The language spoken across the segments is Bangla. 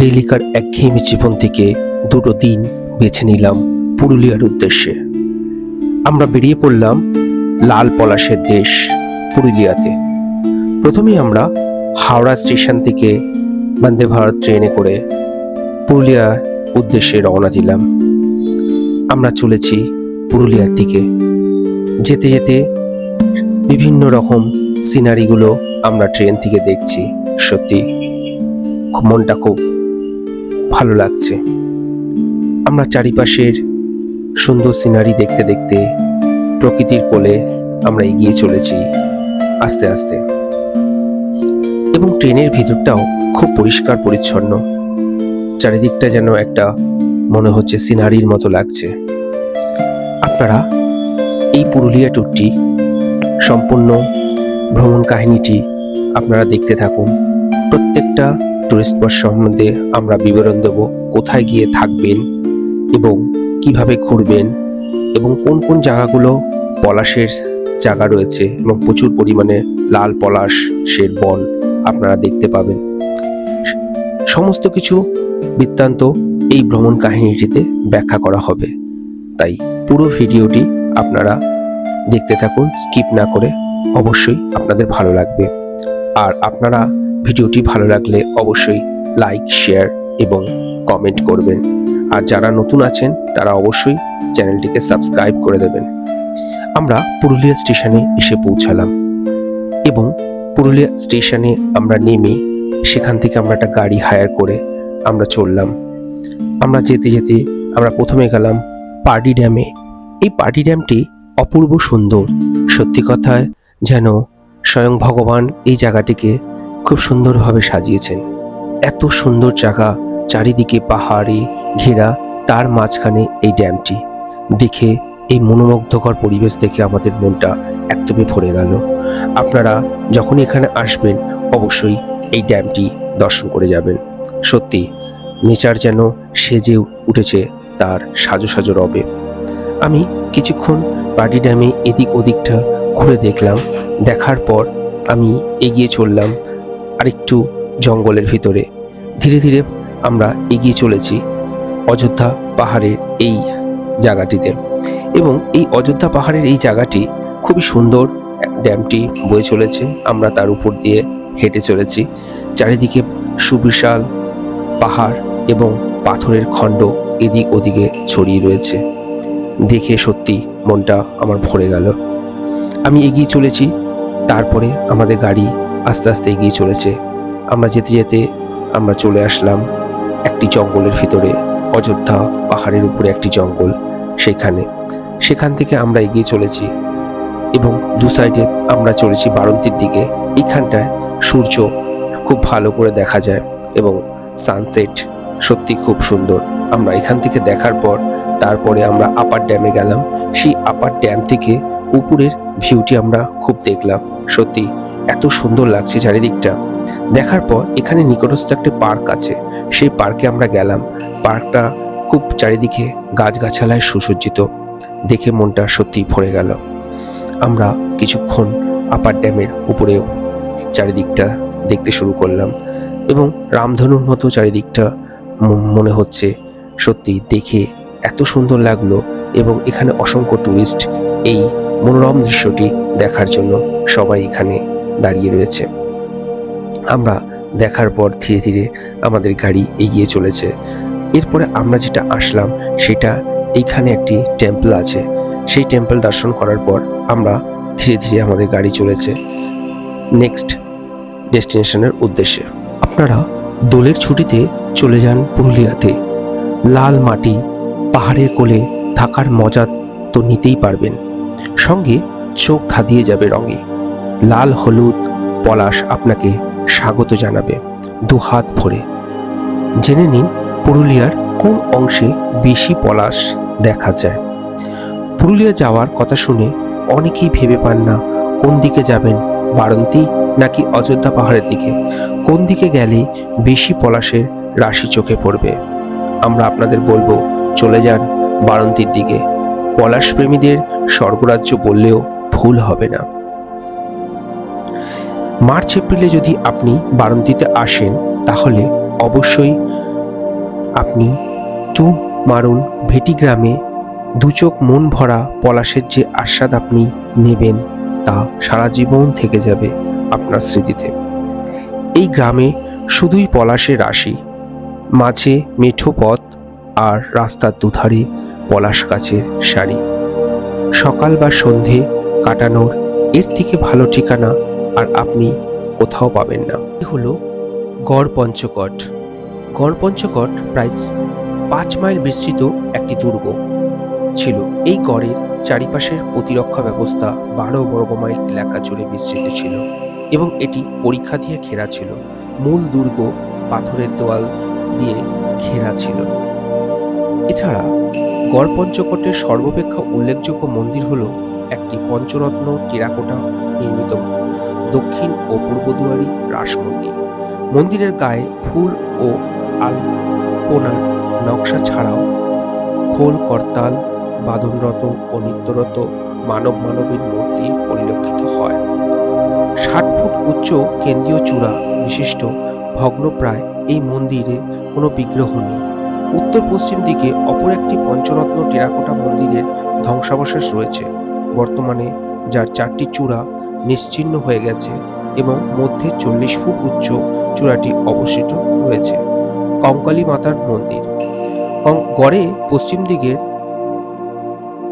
ডেইলিকার একঘেয়েমি জীবন থেকে দুটো দিন বেছে নিলাম পুরুলিয়ার উদ্দেশ্যে। আমরা বেরিয়ে পড়লাম লাল পলাশের দেশ পুরুলিয়াতে। প্রথমেই আমরা হাওড়া স্টেশন থেকে বন্দে ভারত ট্রেনে করে পুরুলিয়া উদ্দেশ্যে রওনা দিলাম। আমরা চলেছি পুরুলিয়ার দিকে। যেতে যেতে বিভিন্ন রকম সিনারিগুলো আমরা ট্রেন থেকে দেখছি। সত্যি মনটা খুব ভালো লাগছে। আমরা চারিপাশের সুন্দর সিনারি দেখতে দেখতে প্রকৃতির কোলে আমরা এগিয়ে চলেছি আস্তে আস্তে, এবং ট্রেনের ভিতরটাও খুব পরিষ্কার পরিচ্ছন্ন। চারিদিকটা যেন একটা মনে হচ্ছে সিনারির মতো লাগছে। আপনারা এই পুরুলিয়া ট্যুরটি সম্পূর্ণ ভ্রমণ কাহিনীটি আপনারা দেখতে থাকুন। প্রত্যেকটা টুরিস্ট স্পট সম্বন্ধে আমরা বিবরণ দেব, কোথায় গিয়ে থাকবেন এবং কিভাবে ঘুরবেন, এবং কোন কোন জায়গাগুলো পলাশের জায়গা রয়েছে এবং প্রচুর পরিমাণে লাল পলাশের বন আপনারা দেখতে পাবেন। সমস্ত কিছু বৃত্তান্ত এই ভ্রমণ কাহিনীটিতে ব্যাখ্যা করা হবে, তাই পুরো ভিডিওটি আপনারা দেখতে থাকুন স্কিপ না করে। অবশ্যই আপনাদের ভালো লাগবে। আর আপনারা ভিডিওটি ভালো লাগলে অবশ্যই লাইক, শেয়ার এবং কমেন্ট করবেন। আর যারা নতুন আছেন তারা অবশ্যই চ্যানেলটিকে সাবস্ক্রাইব করে দেবেন। আমরা পুরুলিয়া স্টেশনে এসে পৌঁছালাম এবং পুরুলিয়া স্টেশনে আমরা নেমে সেখান থেকে আমরা একটা গাড়ি হায়ার করে আমরা চললাম। আমরা যেতে যেতে আমরা প্রথমে গেলাম পার্ডি ড্যামে। এই পার্ডি ড্যামটি অপূর্ব সুন্দর। সত্যি কথায় যেন স্বয়ং ভগবান এই জায়গাটিকে খুব সুন্দরভাবে সাজিয়েছেন। এত সুন্দর জায়গা, চারিদিকে পাহাড়ে ঘেরা, তার মাঝখানে এই ড্যামটি। দেখে এই মনোমুগ্ধকর পরিবেশ দেখে আমাদের মনটা একদমই ভরে গেল। আপনারা যখন এখানে আসবেন অবশ্যই এই ড্যামটি দর্শন করে যাবেন। সত্যি নেচার যেন সেজে উঠেছে তার সাজো সাজো রবে। আমি কিছুক্ষণ পার্ডি ড্যামে এদিক ওদিকটা ঘুরে দেখলাম। দেখার পর আমি এগিয়ে চললাম আরেকটু জঙ্গলের ভিতরে। ধীরে ধীরে আমরা এগিয়ে চলেছি অযোধ্যা পাহাড়ের এই জায়গাটিতে, এবং এই অযোধ্যা পাহাড়ের এই জায়গাটি খুবই সুন্দর। ড্যামটি বয়ে চলেছে, আমরা তার উপর দিয়ে হেঁটে চলেছি। চারিদিকে সুবিশাল পাহাড় এবং পাথরের খণ্ড এদিক ওদিকে ছড়িয়ে রয়েছে। দেখে সত্যি মনটা আমার ভরে গেল। আমি এগিয়ে চলেছি, তারপরে আমাদের গাড়ি আস্তে আস্তে এগিয়ে চলেছে। আমরা যেতে যেতে আমরা চলে আসলাম একটি জঙ্গলের ভিতরে। অযোধ্যা পাহাড়ের উপরে একটি জঙ্গল, সেখান থেকে আমরা এগিয়ে চলেছি এবং দু সাইডে আমরা চলেছি বারন্তীর দিকে। এইখানটায় সূর্য খুব ভালো করে দেখা যায় এবং সানসেট সত্যি খুব সুন্দর। আমরা এখান থেকে দেখার পর তারপরে আমরা আপার ড্যামে গেলাম। সেই আপার ড্যাম থেকে উপরের ভিউটি আমরা খুব দেখলাম। সত্যি এত সুন্দর লাগছে চারিদিকটা। দেখার পর এখানে নিকটস্থ একটা পার্ক আছে, সেই পার্কে আমরা গেলাম। পার্কটা খুব চারিদিকে গাছগাছালায় সুসজ্জিত। দেখে মনটা সত্যি ভরে গেল। আমরা কিছুক্ষণ আপার ড্যামের উপরে চারিদিকটা দেখতে শুরু করলাম এবং রামধনুর মতো চারিদিকটা মনে হচ্ছে। সত্যি দেখে এত সুন্দর লাগলো, এবং এখানে অসংখ্য টুরিস্ট এই মনোরম দৃশ্যটি দেখার জন্য সবাই এখানে দাঁড়িয়ে রয়েছে। আমরা দেখার পর ধীরে ধীরে আমাদের গাড়ি এগিয়ে চলেছে। এরপরে আমরা যেটা আসলাম সেটা এইখানে একটি টেম্পল আছে। সেই টেম্পল দর্শন করার পর আমরা ধীরে ধীরে আমাদের গাড়ি চলেছে নেক্সট ডেস্টিনেশনের উদ্দেশ্যে। আপনারা দোলের ছুটিতে চলে যান পুরুলিয়াতে। লাল মাটি, পাহাড়ের কোলে থাকার মজা তো নিতেই পারবেন, সঙ্গে চোখ ধাঁধিয়ে যাবে রঙে। লাল হলুদ পলাশ আপনাকে স্বাগত জানাবে দুহাত ভরে। জেনে নিন পুরুলিয়ার কোন অংশে বেশি পলাশ দেখা যায়। পুরুলিয়া যাওয়ার কথা শুনে অনেকেই ভেবে পান না কোন দিকে যাবেন, বারন্তী নাকি অযোধ্যা পাহাড়ের দিকে। কোন দিকে গেলে বেশি পলাশের রাশি চোখে পড়বে। আমরা আপনাদের বলবো চলে যান বারন্তীর দিকে। পলাশ প্রেমীদের স্বর্গরাজ্য বললেও ভুল হবে না। মার্চ এপ্রিলে যদি আপনি বারন্তীতে আসেন তাহলে অবশ্যই আপনি টু মারুন ভেটি গ্রামে দু চোখ মন ভরা পলাশের যে আস্বাদ আপনি নেবেন তা সারা জীবন থেকে যাবে আপনার স্মৃতিতে। এই গ্রামে শুধুই পলাশের রাশি, মাঝে মেঠো পথ আর রাস্তার দুধারে পলাশ গাছের সারি। সকাল বা সন্ধে কাটানোর এর থেকে ভালো ঠিকানা আর আপনি কোথাও পাবেন না। হলো গড় পঞ্চকট। গড় পঞ্চকট প্রায় 5 মাইল বিস্তৃত একটি দুর্গ ছিল। এই গড়ের চারিপাশের প্রতিরক্ষা ব্যবস্থা 12 বর্গ মাইল এলাকা জুড়ে বিস্তৃত ছিল এবং এটি পরিখা দিয়ে ঘেরা ছিল। মূল দুর্গ পাথরের দেওয়াল দিয়ে ঘেরা ছিল। এছাড়া গড় পঞ্চকোটের সর্বাপেক্ষা উল্লেখযোগ্য মন্দির হল একটি পঞ্চরত্ন টেরাকোটা নির্মিত দক্ষিণ ও পূর্ব দুয়ারি রাস মন্দির। মন্দিরের গায়ে ফুল ও আলপনার নকশা ছাড়াও খোল, করতাল, বাদনরত ও নৃত্যরত মানবীর মূর্তি পরিলক্ষিত হয়। 60 ফুট উচ্চ কেন্দ্রীয় চূড়া বিশিষ্ট ভগ্নপ্রায় এই মন্দিরে কোনো বিগ্রহ নেই। উত্তর পশ্চিম দিকে অপর একটি পঞ্চরত্ন টেরাকোটা মন্দিরের ধ্বংসাবশেষ রয়েছে বর্তমানে, যার 4টি চূড়া নিশ্চিহ্ন হয়ে গেছে এবং মধ্যে 40 ফুট উচ্চ চূড়াটি অবশিষ্ট রয়েছে। কঙ্কালী মাতার মন্দির। গড়ে পশ্চিম দিকের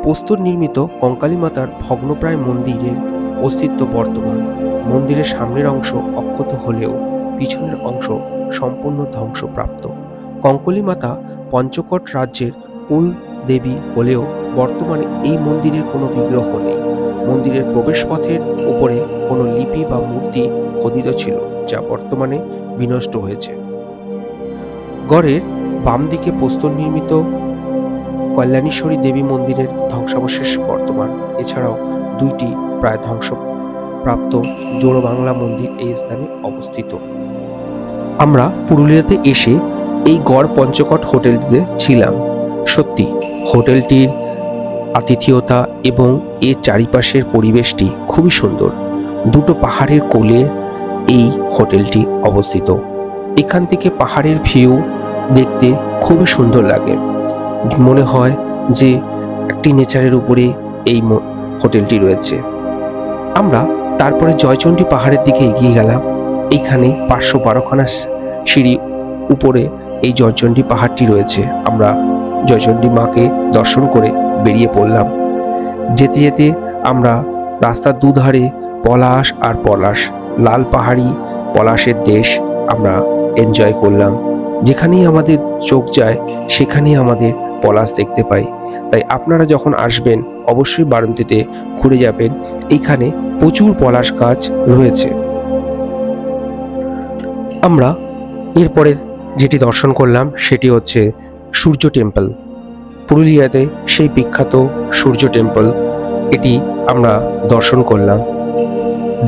প্রস্তর নির্মিত কঙ্কালী মাতার ভগ্নপ্রায় মন্দিরের অস্তিত্ব বর্তমান। মন্দিরের সামনের অংশ অক্ষত হলেও পিছনের অংশ সম্পূর্ণ ধ্বংসপ্রাপ্ত। কঙ্কালী মাতা পঞ্চকোট রাজ্যের কুল দেবী হলেও বর্তমানে এই মন্দিরের কোনো বিগ্রহ নেই। মন্দিরের প্রবেশপথের উপরে কোনো লিপি বা মূর্তি খোদিত ছিল, যা বর্তমানে বিনষ্ট হয়েছে। গড়ের বাম দিকে প্রস্তর নির্মিত কল্যাণীশ্বরী দেবী মন্দিরের ধ্বংসাবশেষ বর্তমান। এছাড়াও 2টি প্রায় ধ্বংসপ্রাপ্ত জোড়ো বাংলা মন্দির এই স্থানে অবস্থিত। আমরা পুরুলিয়াতে এসে এই গড় পঞ্চকোট হোটেলটিতে ছিলাম। সত্যি হোটেলটির আতিথেয়তা এবং এর চারিপাশের পরিবেশটি খুবই সুন্দর। 2টো পাহাড়ের কোলে এই হোটেলটি অবস্থিত। এখান থেকে পাহাড়ের ভিউ দেখতে খুবই সুন্দর লাগে। মনে হয় যে একটি নেচারের উপরে এই হোটেলটি রয়েছে। আমরা তারপরে জয়চণ্ডী পাহাড়ের দিকে এগিয়ে গেলাম। এইখানে 512খানা সিঁড়ি উপরে এই জয়চণ্ডী পাহাড়টি রয়েছে। আমরা জয়চণ্ডী মাকে দর্শন করে বেরিয়ে পড়লাম। যেতে যেতে আমরা রাস্তার দুধারে পলাশ আর পলাশ, লাল পাহাড়ি পলাশের দেশ আমরা এনজয় করলাম। যেখানেই আমাদের চোখ যায় সেখানেই আমাদের পলাশ দেখতে পাই। তাই আপনারা যখন আসবেন অবশ্যই বারাণসীতে ঘুরে যাবেন। এইখানে প্রচুর পলাশ গাছ রয়েছে। আমরা এরপরে যেটি দর্শন করলাম সেটি হচ্ছে সূর্য টেম্পল। পুরুলিয়াতে সেই বিখ্যাত সূর্য টেম্পল, এটি আমরা দর্শন করলাম।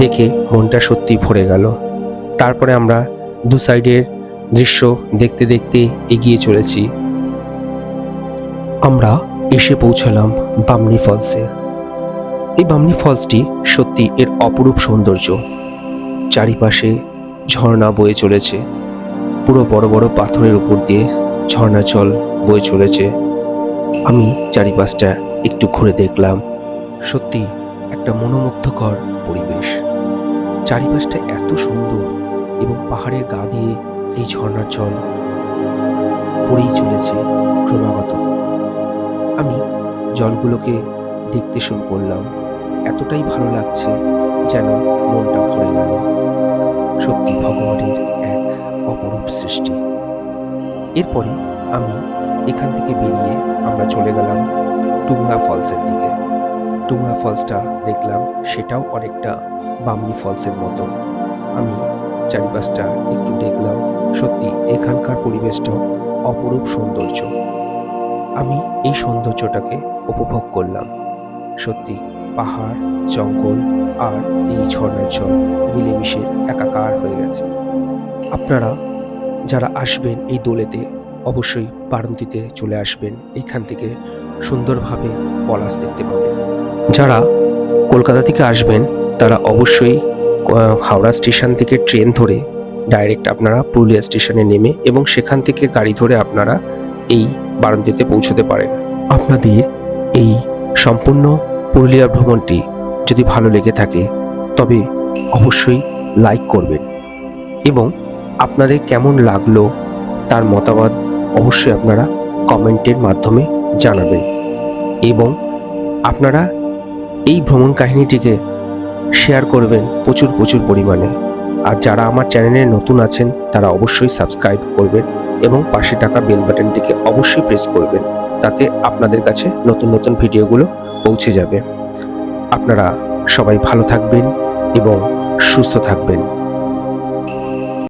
দেখে মনটা সত্যি ভরে গেল। তারপরে আমরা দু সাইডের দৃশ্য দেখতে দেখতে এগিয়ে চলেছি। আমরা এসে পৌঁছলাম বামনি ফলসে। এই বামনি ফলসটি সত্যি এর অপরূপ সৌন্দর্য। চারিপাশে ঝর্ণা বয়ে চলেছে, পুরো বড় বড় পাথরের উপর দিয়ে ঝর্ণা জল বয়ে চলেছে। আমি চারিপাশটা একটু ঘুরে দেখলাম। সত্যি একটা মনোমুগ্ধকর পরিবেশ। চারিপাশটা এত সুন্দর এবং পাহাড়ের গা দিয়ে এই ঝর্ণার জল পড়েই চলেছে ক্রমাগত। আমি জলগুলোকে দেখতে শুরু করলাম। এতটাই ভালো লাগছে যেন মনটা ভরে গেল। সত্যি ভগবানের এক অপরূপ সৃষ্টি। এরপরে আমি এখান থেকে বেরিয়ে আমরা চলে গেলাম টুংরা ফলসের দিকে। টুংরা ফলসটা দেখলাম, সেটাও অনেকটা বামনি ফলসের মতো। আমি চারিপাশটা একটু দেখলাম। সত্যি এখানকার পরিবেশটাও অপরূপ সৌন্দর্য। আমি এই সৌন্দর্যটাকে উপভোগ করলাম। সত্যি পাহাড়, জঙ্গল আর এই ঝর্ণার জল মিলেমিশে একাকার হয়ে গেছে। আপনারা যারা আসবেন এই দোলেতে অবশ্যই বারাণসীতে চলে আসবেন। এইখান থেকে সুন্দরভাবে পলাশ দেখতে পাবেন। যারা কলকাতা থেকে আসবেন তারা অবশ্যই হাওড়া স্টেশন থেকে ট্রেন ধরে ডাইরেক্ট আপনারা পুরুলিয়া স্টেশনে নেমে এবং সেখান থেকে গাড়ি ধরে আপনারা এই বারান্তীতে পৌঁছতে পারেন। আপনাদের এই সম্পূর্ণ পুরুলিয়া ভ্রমণটি যদি ভালো লেগে থাকে তবে অবশ্যই লাইক করবেন এবং আপনাদের কেমন লাগলো তার মতামত অবশ্যই আপনারা কমেন্টের মাধ্যমে জানাবেন এবং আপনারা এই ভ্রমণ কাহিনীটিকে শেয়ার করবেন প্রচুর পরিমাণে। আর যারা আমার চ্যানেলে নতুন আছেন তারা অবশ্যই সাবস্ক্রাইব করবেন এবং পাশে থাকা বেল বাটনটিকে অবশ্যই প্রেস করবেন, তাতে আপনাদের কাছে নতুন ভিডিওগুলো পৌঁছে যাবে। আপনারা সবাই ভালো থাকবেন এবং সুস্থ থাকবেন।